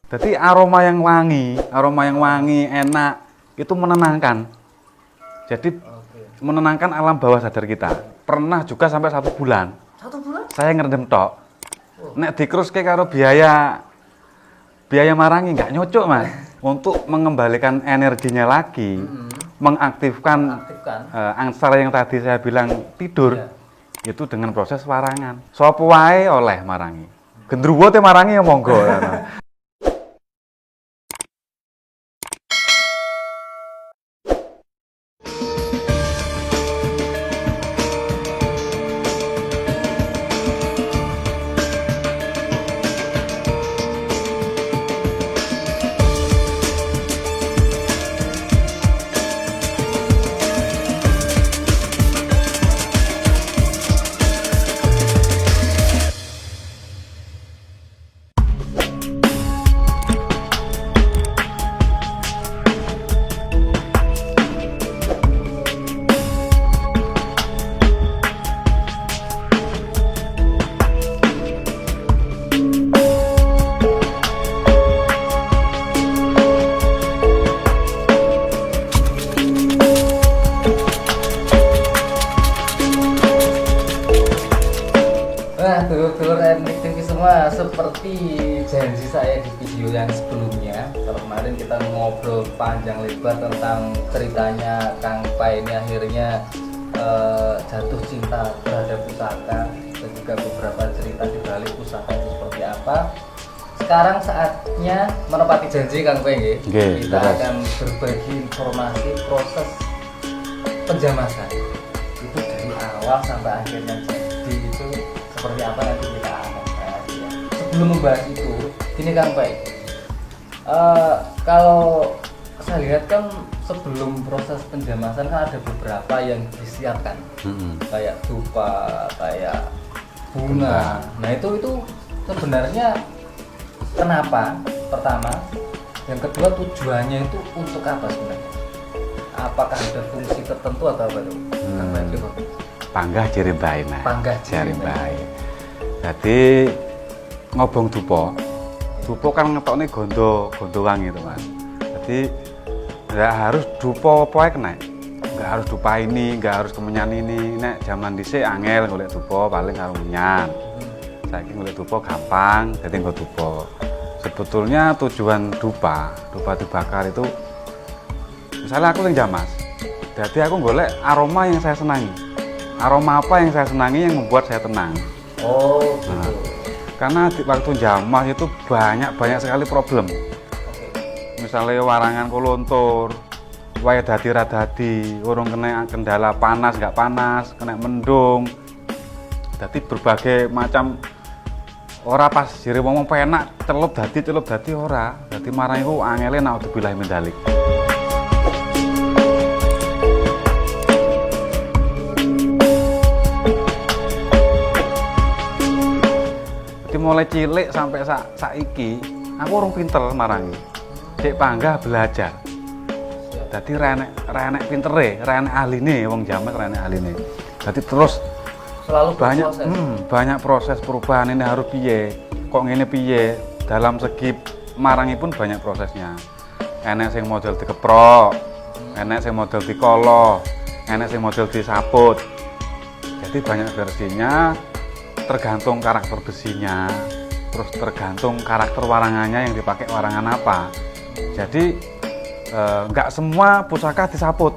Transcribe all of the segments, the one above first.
Jadi aroma yang wangi, enak, itu menenangkan. Jadi menenangkan alam bawah sadar kita. Pernah juga sampai 1 bulan. 1 bulan? Saya ngerendam tok. Nek dikruske karo biaya marangi nggak nyocok mas. Untuk mengembalikan energinya lagi, mengaktifkan angsar yang tadi saya bilang tidur, itu dengan proses warangan. Sapa wae oleh marangi. Gendruwo te marangi ya monggo. Dulur-dulur Etnik TV semua, seperti janji saya di video yang sebelumnya, kemarin kita ngobrol panjang lebar tentang ceritanya Kang Pai ini akhirnya jatuh cinta terhadap pusaka, dan juga beberapa cerita di balik pusaka itu seperti apa. Sekarang saatnya menepati janji Kang Pai, kita akan berbagi informasi proses penjamasan itu dari awal sampai akhirnya jadi itu seperti apa nanti kita akan bahas ya. Sebelum membahas itu, gini Kang Pai, kalau saya lihat kan sebelum proses penjamasan kan ada beberapa yang disiapkan, kayak dupa, kayak bunga. Nah itu sebenarnya kenapa? Pertama, yang kedua tujuannya itu untuk apa sebenarnya? Apakah ada fungsi tertentu atau apa itu? Kang Pai, coba. Panggah jirimbai mas. Panggah jirimbai. Jadi ngobong dupo kan ngetoknya gondo wangi itu mas. Jadi nggak harus dupo apa kena, nggak harus dupa ini, nggak harus kemenyan ini. Nek zaman dhisik angel golek dupo paling karo menyan. Saiki golek dupo gampang, jadi nggo dupo. Sebetulnya tujuan dupa dibakar itu, misalnya aku yang jamas, jadi aku golek aroma yang saya senangi. Aroma apa yang saya senangi yang membuat saya tenang. Oh gitu. Nah, karena waktu jamas itu banyak sekali problem. Misalnya warangan kolontur, waya dadi ra dadi, urung kena kendala panas nggak panas, kena mendung. Jadi berbagai macam ora pas jere wong penak celup dadi ora. Dadi marang iku angele naudzubillah min dzalik. Mulai cilik sampai saiki aku orang pinter marangi. Cek panggah belajar. Jadi renek pintere, renek ahline wong jamet renek ahline. Jadi terus selalu banyak proses perubahan ini harus piye. Kok ngene piye? Dalam segi marangi pun banyak prosesnya. Enek sing model dikeprok, enek sing model dikolo, enek sing model disaput. Jadi banyak versinya. Tergantung karakter besinya, terus tergantung karakter warangannya yang dipakai warangan apa. Jadi nggak semua pusaka disaput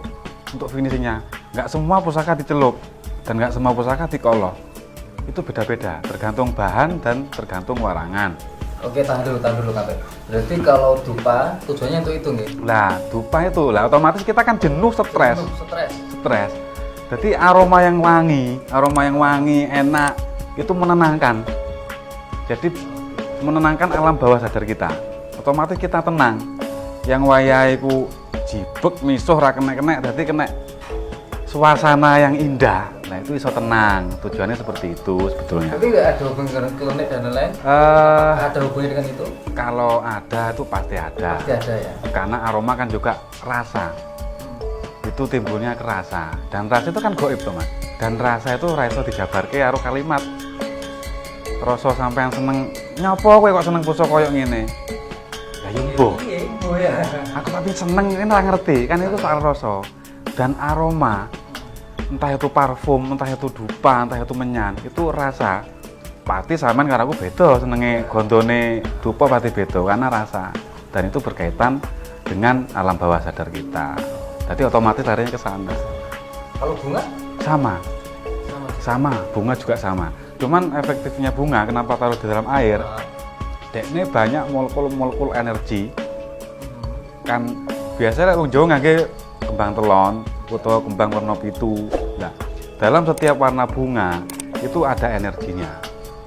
untuk finishingnya, nggak semua pusaka dicelup, dan nggak semua pusaka dikolok. Itu beda-beda, tergantung bahan dan tergantung warangan. Oke, tahan dulu Kang Pai. Berarti kalau dupa tujuannya untuk itu nih? Lah, dupa itu lah otomatis kita kan jenuh, stres. Jadi aroma yang wangi, enak, itu menenangkan. Jadi menenangkan alam bawah sadar kita. Otomatis kita tenang. Yang wayahiku jibek misuh ra kena-kena, dadi kena suasana yang indah. Nah, itu iso tenang. Tujuannya seperti itu sebetulnya. Tapi nggak ada hubungan dengan klinik dan lain-lain? Ada hubungannya dengan itu? Kalau ada itu pasti ada. Pasti ada ya. Karena aroma kan juga rasa. Itu timbulnya ke rasa. Dan rasa itu kan gaib tuh mas. Dan rasa itu rasa dijabarke karo kalimat. Rasa sampean seneng nyopo kowe kok seneng pusaka koyo ngene. ayo mbok. Iya, mbok ya. Aku tapi seneng ini ora ngerti, kan itu soal rasa dan aroma. Entah itu parfum, entah itu dupa, entah itu menyan, itu rasa. Pati sampean karo aku beda senenge gondone dupa pati beda karena rasa. Dan itu berkaitan dengan alam bawah sadar kita. Jadi otomatis larinya ke sana. Kalau bunga Sama. sama. Sama, bunga juga sama. Cuman efektifnya bunga kenapa taruh di dalam air? Dekne banyak molekul-molekul energi. Kan biasanya wong Jawa ngangge kembang telon atau kembang warna pitu. Nah, dalam setiap warna bunga itu ada energinya.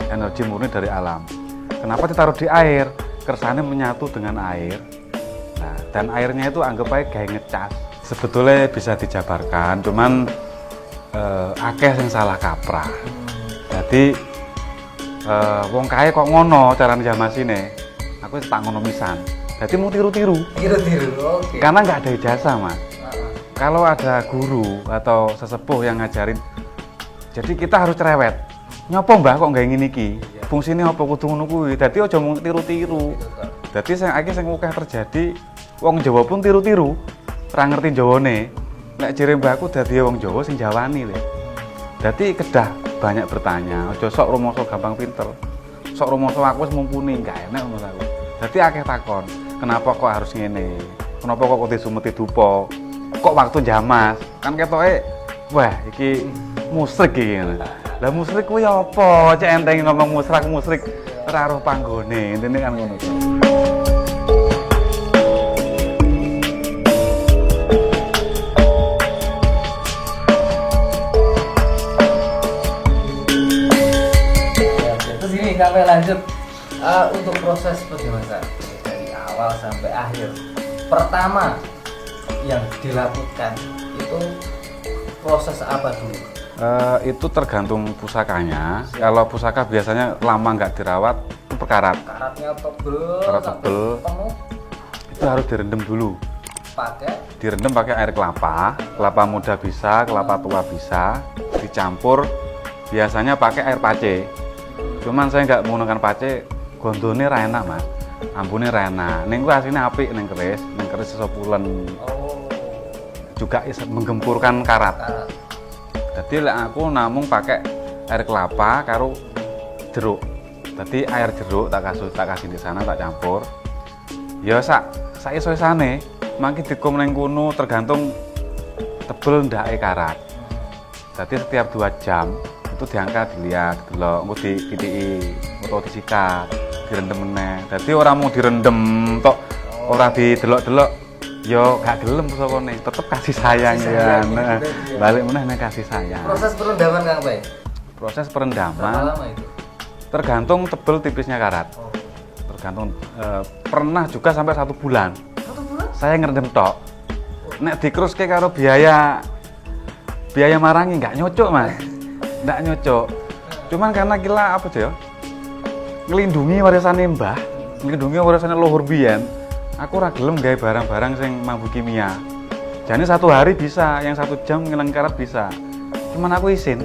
Energi murni dari alam. Kenapa ditaruh di air? Kersane menyatu dengan air. Nah, dan airnya itu anggap aja kayak ngecas. Sebetulnya bisa dijabarkan, cuman akeh yang salah kaprah. Jadi wong kae kok ngono carane jamasine. Aku tak ngono misan. Jadi mau tiru-tiru. Tiru-tiru. Oke. Karena nggak ada ijazah, Mas. Kalau ada guru atau sesepuh yang ngajarin, jadi kita harus cerewet. Nyopo mbah kok nggak ngene iki? Fungsine apa kudu ngono kuwi? Dadi aja mung tiru-tiru. Dadi sing akeh sing akeh terjadi wong Jawa pun tiru-tiru. Ora ngerti Jawane. Nek jere mbahku dadi wong Jawa sing jawani lho. Dadi kedah banyak bertanya, aja sok rumoso gampang pinter. Sok rumoso aku wis mumpuni, gak enak ngono aku. Dadi akeh takon, kenapa kok harus ngene? Kenapa kok kudu sumeti dupa? Kok waktu jamas? Kan ketoke wah iki musrik iki ngene. Lah musrik kuwi apa? Cek enteng ngomong musrik ora roh panggone. Intine kan ngono. Sampai lanjut untuk proses penjemasan dari awal sampai akhir. Pertama yang dilakukan itu proses apa dulu? Itu tergantung pusakanya. Kalau pusaka biasanya lama nggak dirawat, itu berkarat. Karatnya tebel, Karat tebel. penuh. Itu harus direndam dulu. Direndam pakai air kelapa muda bisa, kelapa tua bisa, dicampur. Biasanya pakai air pace. Cuman saya nggak menggunakan pace, gondone ra enak, Mas. Ambune ra enak. Ning kuwi asline apik ning keris iso pulen. Oh. Juga bisa menggempurkan karat. Jadi aku namung pakai air kelapa karo jeruk. Jadi air jeruk tak kasih di sana tak campur. Ya sak iso-isane, mangke dikum ning kono tergantung tebel ndake karat. Jadi setiap 2 jam itu diangkat, dilihat, delok, engko dipitiki utawa disikat, direndem meneh. Dadi ora mau direndem tok, ora didelok-delok, yo gak gelem sokone, tetep kasih sayang ya. Nah, balik meneh nek kasih sayang. Proses perendaman Kang Pai. Proses Berapa perendaman lama itu? tergantung tebel tipisnya karat. Oh. Tergantung pernah juga sampai 1 bulan. 1 bulan? Saya ngerendam tok. Nek dikruske karo biaya marangi nggak nyocok, Mas. Nggak nyocok. Cuman karena kita apa sih ya? Ngelindungi warisane mbah, ngelindungi warisane leluhur biyen. Aku ora gelem gawe barang-barang sing mambu kimia. Jadi 1 hari bisa, yang 1 jam ngilang karat bisa. Cuman aku izin.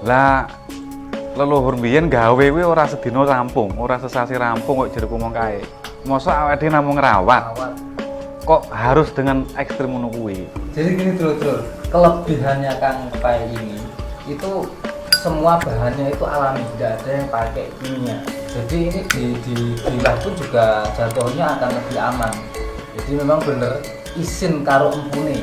Lah leluhur biyen gawe kuwi ora sedina rampung, ora sesasi rampung kok jeruk ngomong kae. Mosok awake dhewe namung ngrawat. Kok harus dengan ekstrem ngono kuwi. Jadi gini dulur, kelebihannya Kang Pai ini itu semua bahannya itu alami, tidak ada yang pakai kimia. Jadi ini dilah pun juga jatuhnya akan lebih aman. Jadi memang bener isin karo empune,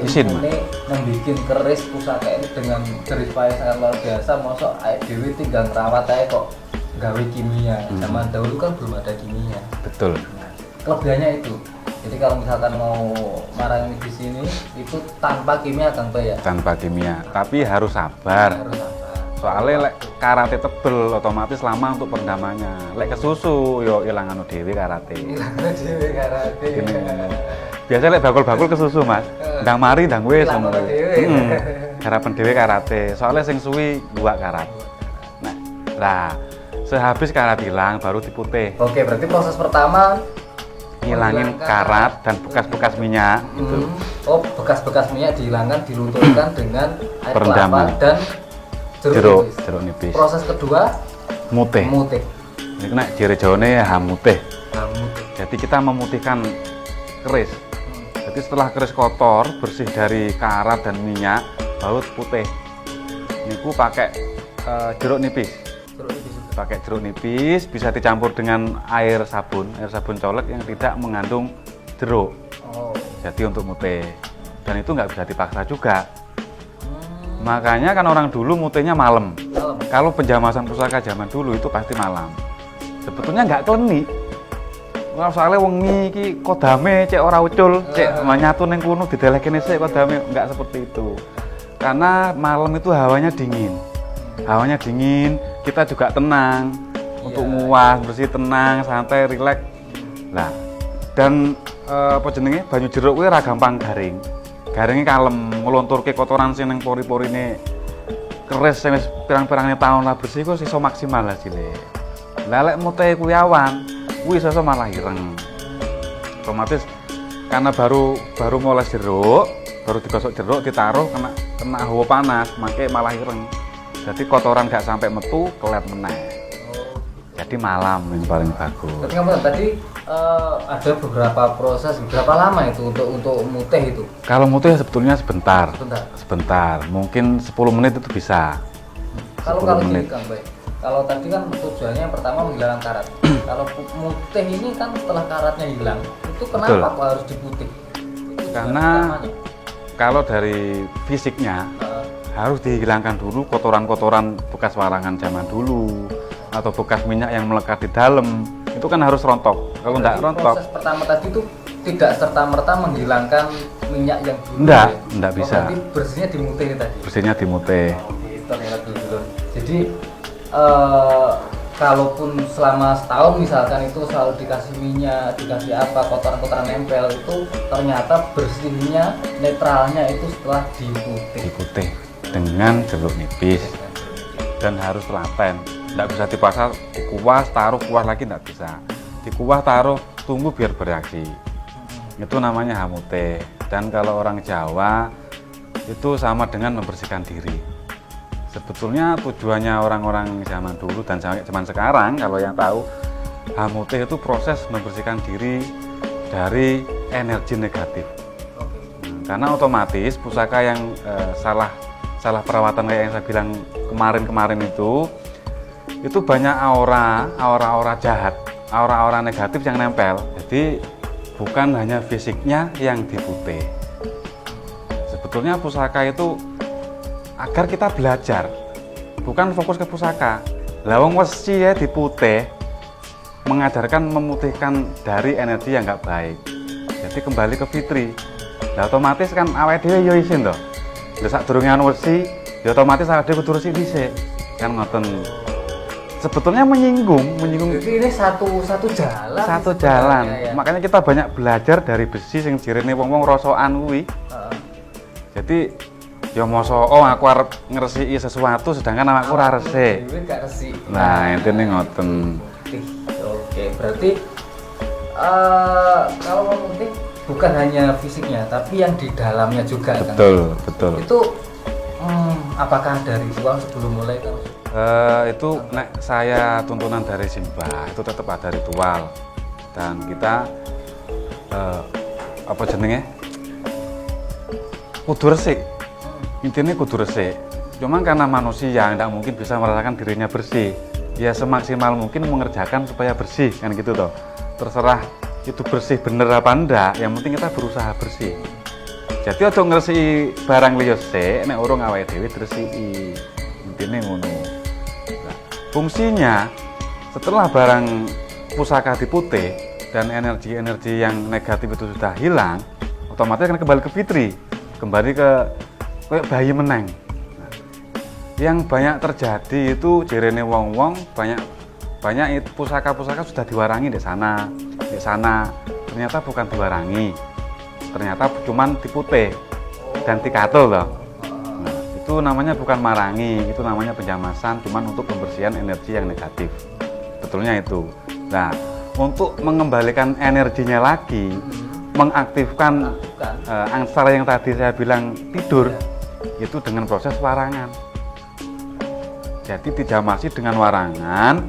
Isin, empune membikin keris pusaka ini dengan jerih payah sangat luar biasa. Mosok awake dhewe tinggal ngerawat aja kok gawe kimia. Zaman dahulu kan belum ada kimia. Betul. Nah, kelebihannya itu. Jadi kalau misalkan mau marangi di sini itu tanpa kimia Kang Pai ya? Tanpa kimia, tapi harus sabar. Harus sabar. Soalnya lek karate tebel otomatis lama untuk perendamannya. Lek kesusu yo ilang anu dhewe karate. Hilangnya dhewe karate. Gini. Biasanya lek bakul-bakul kesusu, Mas. Ndang mari ndang wis Ilang ngono. dhewe. Garapen dhewe karate. Soalnya sing suwi 2 karat. Nah, lah sehabis karat hilang baru diputih. Oke, berarti proses pertama Ngilangin karat dan bekas-bekas minyak gitu. Oh, bekas-bekas minyak dihilangkan, dilunturkan dengan air Perendaman. kelapa dan jeruk nipis. Jeruk nipis. Proses kedua Mutih. mutih. Ini kena jere jawane hamutih. Hamut. Jadi kita memutihkan keris. Jadi setelah keris kotor, bersih dari karat dan minyak, baru putih. Niku pakai jeruk nipis. Jeruk nipis. Pakai jeruk nipis, bisa dicampur dengan air sabun colek yang tidak mengandung jeruk. Oh. Jadi untuk mutih. Dan itu nggak bisa dipaksa juga. Makanya kan orang dulu mutihnya malam. Malam. Kalau penjamasan pusaka zaman dulu itu pasti malam. Sebetulnya nggak klenik. Wah, soalnya wengi iki kodame cek ora ucul, cek nyatu ning kono didelekene sik kodame, enggak seperti itu. Karena malam itu hawanya dingin. Hawanya dingin, kita juga tenang untuk nguas, bersih, tenang, santai, rileks. Lah, dan apa jenenge banyu jeruk kuwi ora gampang garing. Garingnya kalem, ngelonturke kotoran sing ning pori-porine keris sing wis pirang-pirangnya tahun lah bersih kok iso maksimal hasilnya. Lah lek mutih kuwi awan, kuwi iso malah ireng. Otomatis karena baru moles jeruk, baru digosok jeruk ditaruh kena hawa panas, makanya malah ireng. Jadi kotoran gak sampai metu, kelet meneh. Jadi malam yang paling bagus. Ketika tadi ada beberapa proses, berapa lama itu untuk mutih itu? Kalau mutih sebetulnya sebentar. Sebentar. Mungkin 10 menit itu bisa. Kalau gini Kang Bay, kalau tadi kan tujuannya pertama menghilangkan karat. Kalau mutih ini kan setelah karatnya hilang, itu kenapa kok harus diputih? Karena kalau dari fisiknya harus dihilangkan dulu kotoran-kotoran bekas warangan zaman dulu atau bekas minyak yang melekat di dalam, itu kan harus rontok. Kalau enggak rontok, proses pertama tadi itu tidak serta-merta menghilangkan minyak yang dulu. Enggak bisa. Berarti bersihnya dimutih tadi. Bersihnya dimutih. Gitu ya dulu. Jadi kalaupun selama setahun misalkan itu selalu dikasih minyak, dikasih apa, kotoran-kotoran nempel, itu ternyata bersihnya, netralnya itu setelah diputih dengan jeruk nipis dan harus telaten. Nggak bisa dipaksa dikuas, taruh, kuas lagi nggak bisa. Dikuas, taruh, tunggu biar bereaksi. Itu namanya hamutih. Dan kalau orang Jawa itu sama dengan membersihkan diri. Sebetulnya tujuannya orang-orang zaman dulu dan zaman sekarang, kalau yang tahu, hamutih itu proses membersihkan diri dari energi negatif. Karena otomatis pusaka yang salah perawatan kayak yang saya bilang kemarin itu banyak aura jahat, aura negatif yang nempel. Jadi bukan hanya fisiknya yang diputih. Sebetulnya pusaka itu agar kita belajar, bukan fokus ke pusaka. Lawang wesi ya diputih, mengajarkan memutihkan dari energi yang nggak baik. Jadi kembali ke fitri. Nah, otomatis kan awake dhewe yo isin to. Lah sak durunge wesi, ya otomatis awake dhewe kudu resik dhisik. Kan ngoten. Sebetulnya menyinggung. Jadi ini satu jalan. Satu jalan. Ya. Makanya kita banyak belajar dari besi sing jirene wong-wong rosokan kuwi. Jadi ya mosok aku arep ngresiki sesuatu sedangkan awakku ora resik. Nah, intine ngoten. Oke, berarti kalau memutih bukan hanya fisiknya, tapi yang di dalamnya juga. Betul. Itu apakah ada ritual sebelum mulai kan? Itu nek saya tuntunan dari Simbah itu tetap ada ritual dan kita apa jenenge kudu resik. Intinya kudu resik. Cuman karena manusia tidak mungkin bisa merasakan dirinya bersih. Ya semaksimal mungkin mengerjakan supaya bersih kan gitu toh. Terserah itu bersih bener apa enggak, yang penting kita berusaha bersih. Jadi aja ngresiki barang liya sik nek urung awake dhewe diresiki. Intine ngono. Nah, fungsinya setelah barang pusaka diputih dan energi-energi yang negatif itu sudah hilang, otomatis akan kembali ke fitri, kembali ke kayak bayi meneng. Nah, yang banyak terjadi itu jerene wong-wong banyak pusaka-pusaka sudah diwarangi di sana. Ternyata bukan diwarangi, ternyata cuman diputih dan dikatul loh. Nah, itu namanya bukan marangi, itu namanya penjamasan, cuman untuk pembersihan energi yang negatif. Betulnya itu. Nah, untuk mengembalikan energinya lagi, mengaktifkan angsar yang tadi saya bilang tidur, itu dengan proses warangan. Jadi dijamasi dengan warangan,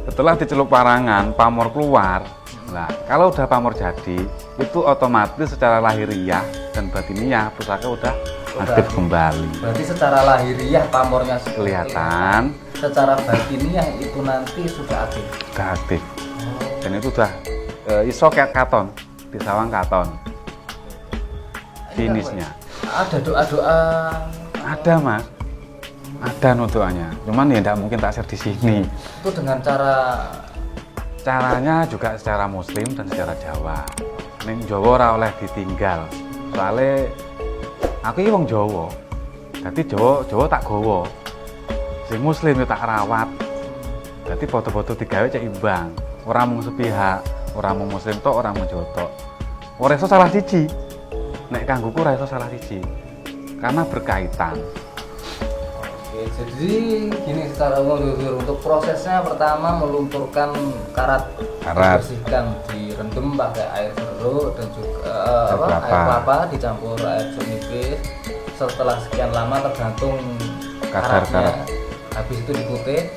Setelah dicelup warangan, pamor keluar. Nah, kalau udah pamor jadi, itu otomatis secara lahiriah dan batiniah pusaka udah aktif kembali. Berarti secara lahiriah pamornya Kelihatan, secara batiniah itu nanti sudah aktif. udah aktif. Dan itu udah iso kayak katon, disawang katon. Finishnya. Ada doa-doa. Ada mas, ada nutuannya. Cuman ya tidak mungkin tak share di sini. Itu dengan Caranya juga secara Muslim dan secara Jawa. Ning Jawa ora oleh ditinggal. Soalnya aku iki wong Jawa. Dadi Jawa tak gowo. Sing Muslim ya tak rawat. Dadi foto-foto digawe cek imbang. Ora mung sepihak, ora mung Muslim tok, ora mung Jawa tok. Ora iso salah siji. Nek kanggoku ora iso salah siji. Karena berkaitan. Oke, jadi gini secara umum untuk prosesnya pertama melumturkan karat. Bersihkan, direndam pakai air jeruk dan juga air kelapa dicampur air jeruk nipis. Setelah sekian lama tergantung karatnya. Habis itu diputih.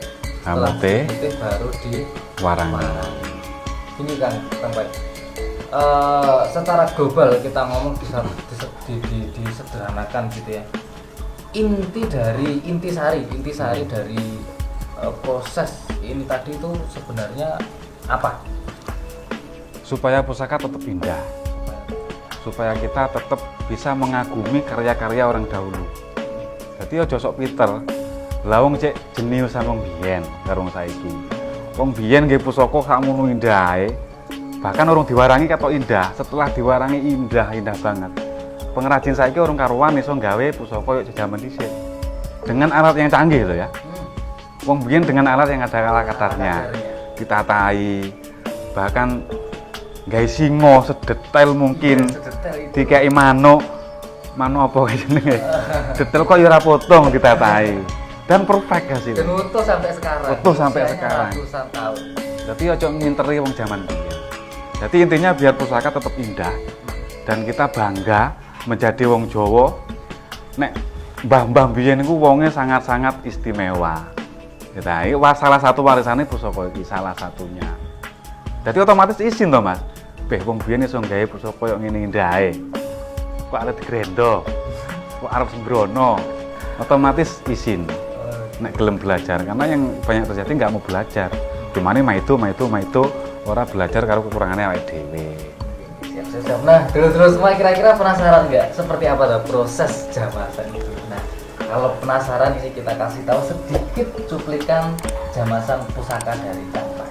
Setelah diputih baru warangan. Ini kan sampai secara global kita ngomong bisa disederhanakan gitu ya. Intisari dari proses ini tadi itu sebenarnya apa? Supaya pusaka tetap indah. Supaya kita tetap bisa mengagumi karya-karya orang dahulu. Jadi ojo sok pinter. Lah wong cek jenius sama wong biyen karo wong saiki. Wong biyen nggih pusaka sakmono indahe. Bahkan orang diwarangi ketok indah, setelah diwarangi indah banget. Pengrajin saiki orang karuan iso gawe pusaka koyo jaman dhisik. Dengan alat yang canggih loh ya. Wong biyen dengan alat yang ada kadarnya. Ditatai. Bahkan gawe singo sedetail mungkin. Dikei manuk apa jenenge. Detail kok ya ora potong ditatai. Dan perfect hasil. Dan utuh sampai sekarang. Utuh sampai sekarang. Ratusan tahun. Jadi ojo nginteri wong jaman biyen. Jadi intinya biar pusaka tetap indah dan kita bangga menjadi wong Jawa. Nek mbah-mbah biyen niku wonge sangat-sangat istimewa. Kita iki salah satu warisannya pusaka iki salah satunya. Jadi otomatis izin toh Mas. Beh wong biyen iso gawe pusaka koyo ngene indahe. Kok arep digrendo. Kok arep sembrono. Otomatis izin. Nek gelem belajar karena yang banyak terjadi nggak mau belajar. Cuma ini itu orang belajar kalau kekurangannya awake dhewe. Siap. Nah, terus semua kira-kira penasaran nggak seperti apa tuh proses jamasan itu? Nah, kalau penasaran ini kita kasih tahu sedikit cuplikan jamasan pusaka dari Cangpai.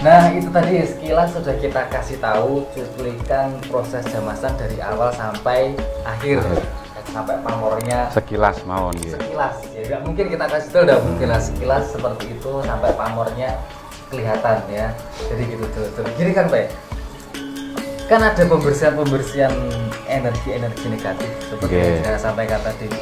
Nah itu tadi sekilas sudah kita kasih tahu cuplikan proses jamasan dari awal sampai akhir, sampai pamornya Sekilas mawon nggih. sekilas. Ya nggak mungkin kita kasih tahu, udah mungkin lah sekilas seperti itu sampai pamornya kelihatan ya. Jadi gitu tuh. Gini kan Pak, kan ada pembersihan energi negatif seperti yang saya sampaikan tadi.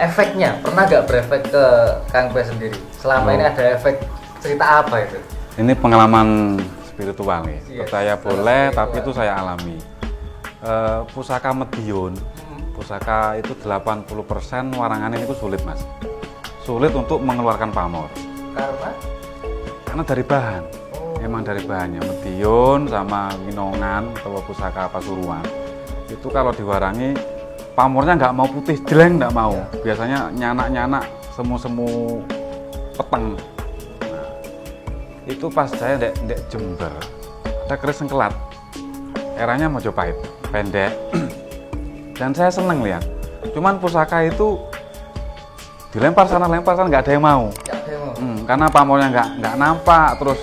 Efeknya pernah nggak berefek ke Kang Pe sendiri? Selama ini ada efek, cerita apa itu? Ini pengalaman spiritual nih. Iya, Percaya secara boleh, spiritual. tapi itu saya alami. Pusaka Medion, pusaka itu 80% warangan ini itu sulit mas. Sulit untuk mengeluarkan pamor. Karena Karena dari bahan. Oh. Emang dari bahannya. Medion sama Winongan atau pusaka Pasuruan. Itu kalau diwarangi, pamornya nggak mau putih jeleng, nggak mau. Biasanya nyanak-nyanak, semu-semu peteng. Itu pas saya dek Jember, ada keris sengkelat, eranya Mojopahit, pendek, dan saya seneng lihat. Cuman pusaka itu dilempar sana nggak ada yang mau, ya demo. karena pamornya nggak nampak, terus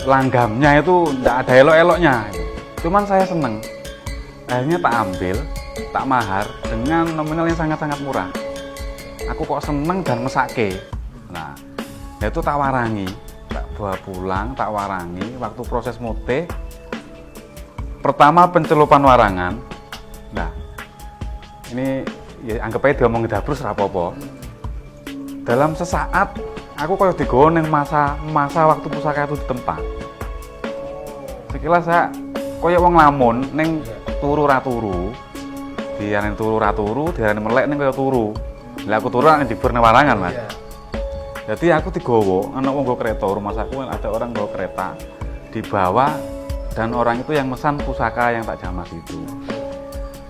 langgamnya itu nggak ada elok-eloknya. Cuman saya seneng, akhirnya tak ambil, tak mahar dengan nominal yang sangat-sangat murah. Aku kok seneng dan mesake. Nah, itu tak warangi. Tak bawa pulang, tak warangi. Waktu proses mute, pertama pencelupan warangan. Nah, ini ya anggap aja diomong dabrus rapopo. Dalam sesaat, aku kayak digowo ning masa waktu pusaka itu ditempa. Sekilas saya kayak wong lamun ning turu ra turu. Diarani turu ra turu, diarani melek ning kaya turu. Lah aku turu ning dibur ning warangan, Mas. Iya. Jadi aku digowo, anak wong nggo kereta, rumah saku ada orang bawa kereta, dibawa dan orang itu yang mesan pusaka yang tak jamas itu.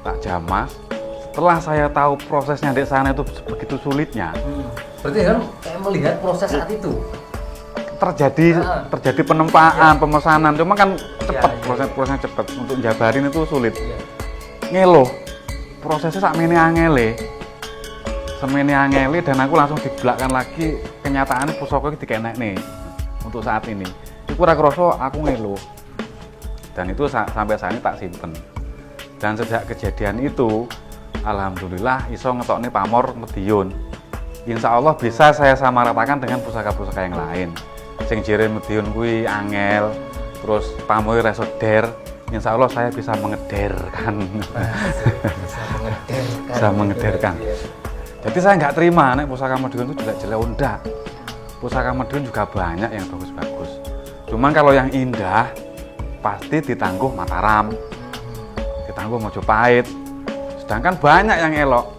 Tak jamas. Setelah saya tahu prosesnya di sana itu begitu sulitnya, Berarti kan kayak melihat proses saat itu. terjadi penempaan, pemesanan. Cuma kan cepat, Iya. prosesnya cepat. Untuk jabarin itu sulit. Iya. Ngeluh, prosesnya sakmene angele. Semene angele dan aku langsung dibelakkan lagi kenyataan pusaka iki dikenek nih untuk saat ini. Iku ora krasa aku ngeluh. Dan itu sampai saat ini tak simpen. Dan sejak kejadian itu, alhamdulillah iso ngetokne pamor Medion. Insya Allah bisa saya samaratakan dengan pusaka-pusaka yang lain. Sing jere Medion kuwi angel, terus pamor reso der. Insya Allah saya bisa mengederkan. Bisa mengederkan. Jadi saya nggak terima nek pusaka Medion itu jelek-jelek, enggak. Pusaka Medion juga banyak yang bagus-bagus. Cuman kalau yang indah pasti ditangguh Mataram, ditangguh Mojopahit. Sedangkan banyak yang elok.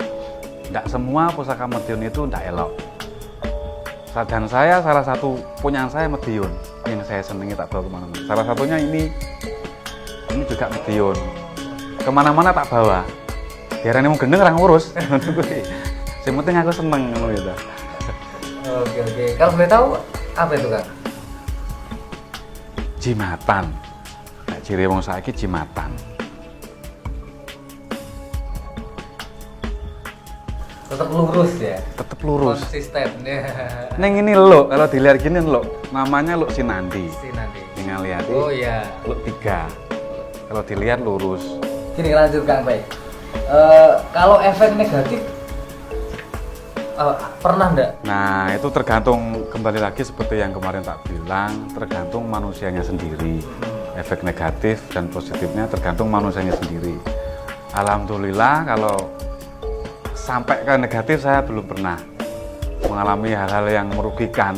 Nggak semua pusaka Medion itu nggak elok. Dan saya salah satu punyaan saya Medion yang saya senangi tak bawa kemana-mana. Salah satunya ini juga Medion. Kemana-mana tak bawa. Biar mau gendeng orang urus. Yang penting aku seneng gitu. Oke. Kalau boleh tahu apa itu Kang? Jimatan. Nah, ciri wong saiki jimatan. Tetap lurus ya. Tetep lurus. Konsisten ya. Neng ini lo, kalau dilihat gini lo, namanya lo Sinandi. Si nanti. Tinggal lihat Oh iya. lo 3. Kalau dilihat lurus. Gini lanjut Kang Pe. Kalau efek negatif pernah enggak? Nah, itu tergantung, kembali lagi seperti yang kemarin tak bilang, tergantung manusianya sendiri. Efek negatif dan positifnya tergantung manusianya sendiri. Alhamdulillah kalau sampai ke negatif saya belum pernah mengalami hal-hal yang merugikan.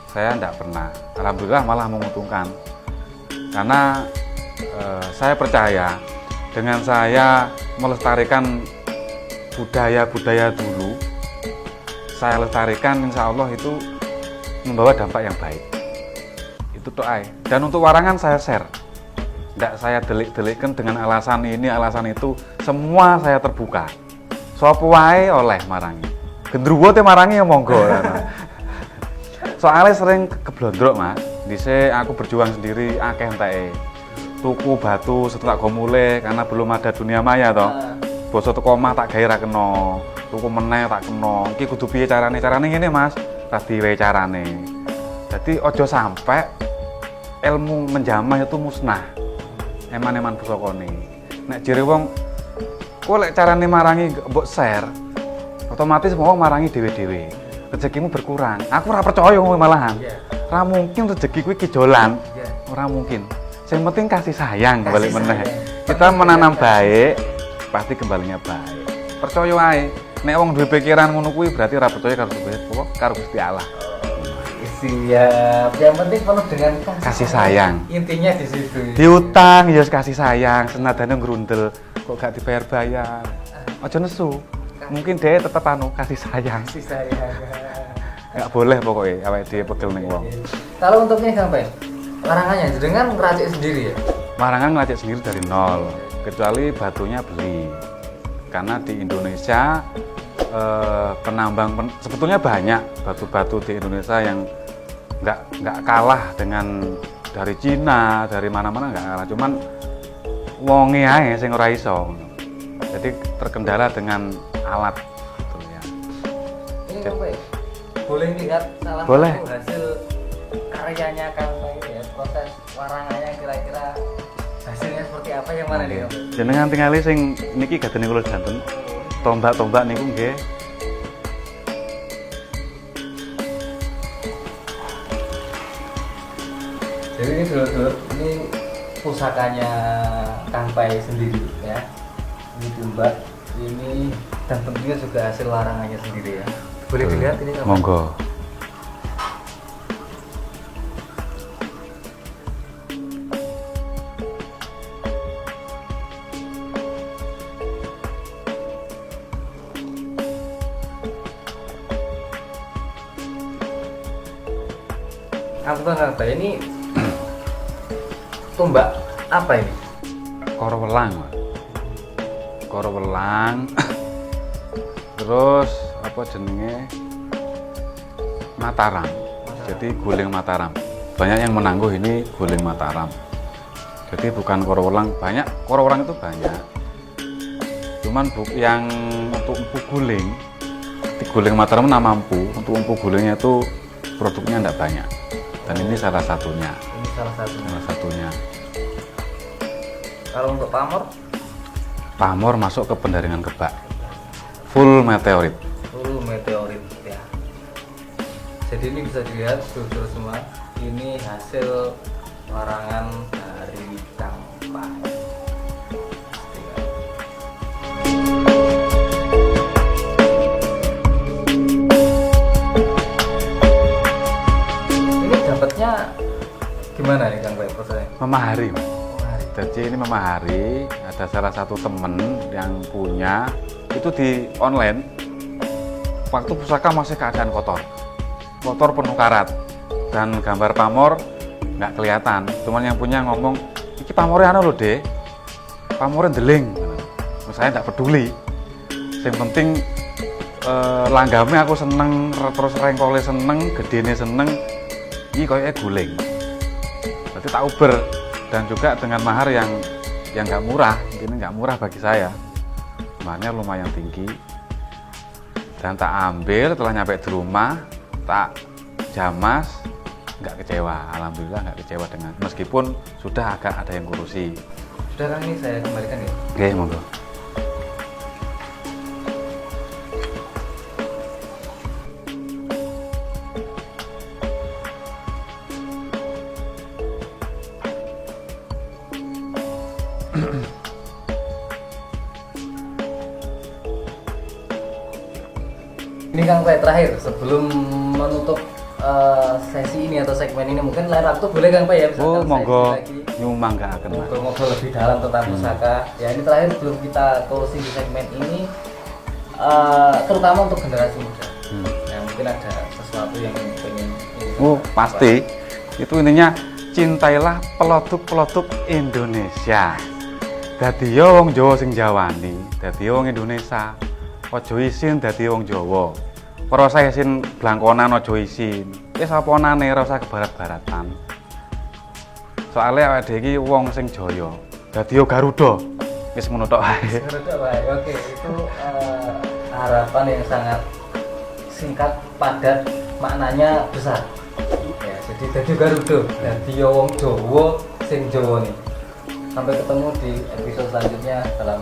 Saya tidak pernah. Alhamdulillah malah menguntungkan. Karena saya percaya dengan saya melestarikan budaya-budaya dulu, saya lestarikan, insya Allah itu membawa dampak yang baik. Itu doa. Dan untuk warangan saya share. Tidak saya delik-delikkan dengan alasan ini, alasan itu. Semua saya terbuka. Sopo wae oleh marangi. Gendruwo te marangi ya monggo. Soalnya sering keblondrok Mas. Dhisik aku berjuang sendiri akeh enteke. Tuku batu setelah go mulih karena belum ada dunia maya toh. Basa teko omah tak gawe ra kena. Tuku meneh tak kena. Iki kudu piye carane? Carane ngene Mas. Ra diwe carane. Jadi ojo sampai ilmu menjamah itu musnah. Eman-eman pusakane. Nek jere wong kowe lek carane marangi mbok share, otomatis wong marangi dhewe-dhewe. Rezekimu berkurang. Aku ora percaya kowe malahan. Ora mungkin rezeki kuwi kijolan. Ora mungkin. Yang penting kasih sayang balik meneh. Kita menanam baik, pasti kembalinya baik. Percaya wae. Nek wong duwe pikiran ngono kuwi berarti ora percaya karo Gusti Allah. Siap. Yang penting penuh dengan Kasih sayang. Intinya di situ. Diutang ya kasih sayang, senadane ngrundel kok gak dibayar-bayar. Aja nesu. Mungkin dia tetep kasih sayang. Kasih sayang. Gak boleh pokoknya awake dhewe pegel ning wong. Kalau untuknya sampai larangannya dengan ngeracik sendiri ya. Marangan ngeracik sendiri dari nol, kecuali batunya beli. Karena di Indonesia penambang sebetulnya banyak batu-batu di Indonesia yang nggak kalah dengan dari Cina, dari mana-mana nggak kalah. Cuman wonge ae sing ora iso. Jadi terkendala dengan alat gitu ya. Ini Kang Pai, boleh lihat salah Boleh. satu hasil karyanya Kang Pai ya, proses warangannya kira-kira hasilnya seperti apa yang mana nih Kang Pai? Jenengan tingali sing niki gadene kula janten. Tombak-tombak niku nggih. Jadi ini dulur-dulur, ini pusakanya Kang Pai sendiri ya. Ini tombak, ini dan tentunya juga hasil larangannya sendiri ya. Boleh dilihat ini Kang Pai? Monggo. Kang Pai, ini tombak apa ini? Korowelang. Korowelang. Terus apa jenenge? Mataram. Jadi guling Mataram. Banyak yang menangguh ini guling Mataram. Jadi bukan korowelang, banyak korowelang itu banyak. Cuman yang untuk empu guling, di guling Mataram nama empu, untuk empu gulingnya itu produknya tidak banyak. Dan ini salah satunya. Ini salah satunya. Salah satunya. Kalau untuk pamor? Pamor masuk ke pendaringan kebak. Full meteorit. Full meteorit ya. Jadi ini bisa dilihat dulur semua. Ini hasil larangan dari Kang Pai. Ini dapatnya gimana nih Kang Pai prosesnya? Memahari. Hari. Jadi ini memahari, ada salah satu temen yang punya itu di online. Waktu pusaka masih keadaan kotor penuh karat, dan gambar pamor nggak kelihatan. Cuman yang punya ngomong, iki pamornya anu loh deh, pamornya deling. Saya nggak peduli. Yang penting langgamnya aku seneng, terus rengkole seneng, gedene seneng, ini kayaknya guling. Berarti tak uber, dan juga dengan mahar yang nggak murah, ini nggak murah bagi saya. Maharnya lumayan tinggi, dan tak ambil. Setelah nyampe di rumah, tak jamas, nggak kecewa. Alhamdulillah nggak kecewa dengan, meskipun sudah agak ada yang ngurusi. Sudah Kang, ini saya kembalikan ya. Oke, monggo. Ini Kang Pai, terakhir sebelum menutup sesi ini atau segmen ini, mungkin lain waktu boleh Kang Pai ya, Oh, misalkan monggo sesi lagi nyumbang nggak akan mas. ngobrol-ngobrol lebih dalam tentang pusaka. Ya ini terakhir sebelum kita closing di segmen ini, terutama untuk generasi muda. Ya mungkin ada sesuatu yang pengen Oh, pasti. Itu intinya, cintailah peloduk-peloduk Indonesia. Dadi yo wong Jawa sing jawani, dadi wong Indonesia. Ojo isin dadi wong Jawa. Ora usah isin blangkonan, ojo isin. Wis aponane ora usah kebarat-baratan. Soalnya awake dhewe iki wong sing jaya. Dadi yo Garuda. Wis ngono tok ae. Oke, itu harapan yang sangat singkat, padat, maknanya besar. Ya, jadi Dadi Garuda, dadi wong Jawa sing Jawa nih. Sampai ketemu di episode selanjutnya. Salam.